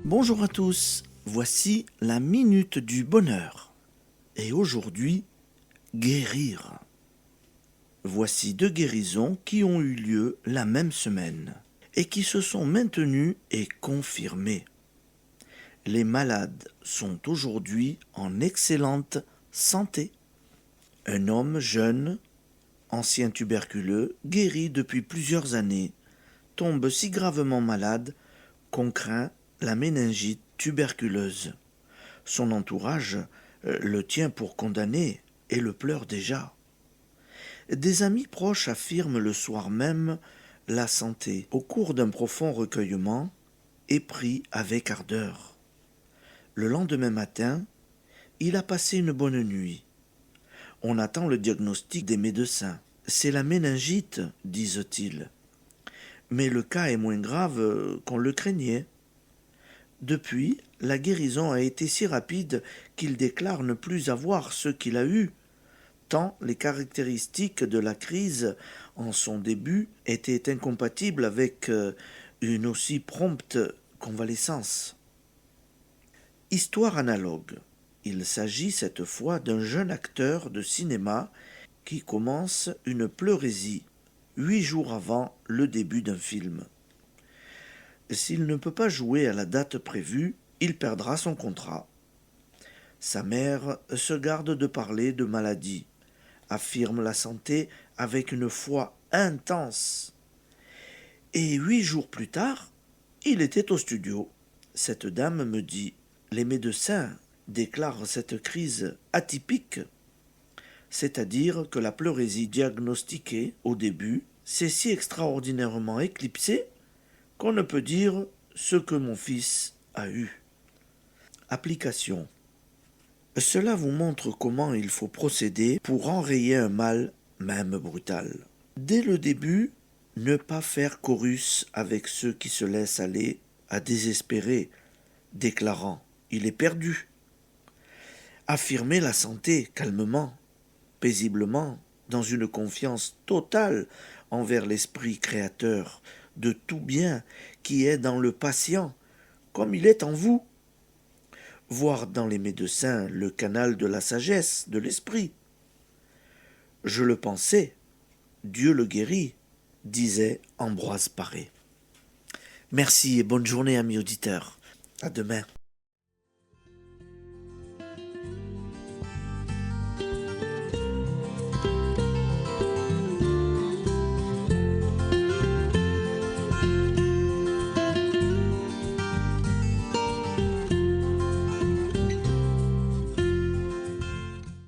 Bonjour à tous, voici la minute du bonheur. Et aujourd'hui, guérir. Voici 2 guérisons qui ont eu lieu la même semaine et qui se sont maintenues et confirmées. Les malades sont aujourd'hui en excellente santé. Un homme jeune, ancien tuberculeux, guéri depuis plusieurs années, tombe si gravement malade qu'on craint la méningite tuberculeuse. Son entourage le tient pour condamné et le pleure déjà. Des amis proches affirment le soir même la santé au cours d'un profond recueillement et pris avec ardeur. Le lendemain matin, il a passé une bonne nuit. On attend le diagnostic des médecins. C'est la méningite, disent-ils. Mais le cas est moins grave qu'on le craignait. Depuis, la guérison a été si rapide qu'il déclare ne plus avoir ce qu'il a eu, tant les caractéristiques de la crise en son début étaient incompatibles avec une aussi prompte convalescence. Histoire analogue. Il s'agit cette fois d'un jeune acteur de cinéma qui commence une pleurésie 8 jours avant le début d'un film. S'il ne peut pas jouer à la date prévue, il perdra son contrat. Sa mère se garde de parler de maladie, affirme la santé avec une foi intense. Et 8 jours plus tard, il était au studio. Cette dame me dit « Les médecins déclarent cette crise atypique », c'est-à-dire que la pleurésie diagnostiquée au début s'est si extraordinairement éclipsée qu'on ne peut dire ce que mon fils a eu. Application. Cela vous montre comment il faut procéder pour enrayer un mal, même brutal. Dès le début, ne pas faire chorus avec ceux qui se laissent aller à désespérer, déclarant « il est perdu ». Affirmer la santé calmement, paisiblement, dans une confiance totale envers l'esprit créateur de tout bien qui est dans le patient, comme il est en vous. Voir dans les médecins le canal de la sagesse, de l'esprit. Je le pensais, Dieu le guérit, disait Ambroise Paré. Merci et bonne journée, amis auditeurs. À demain.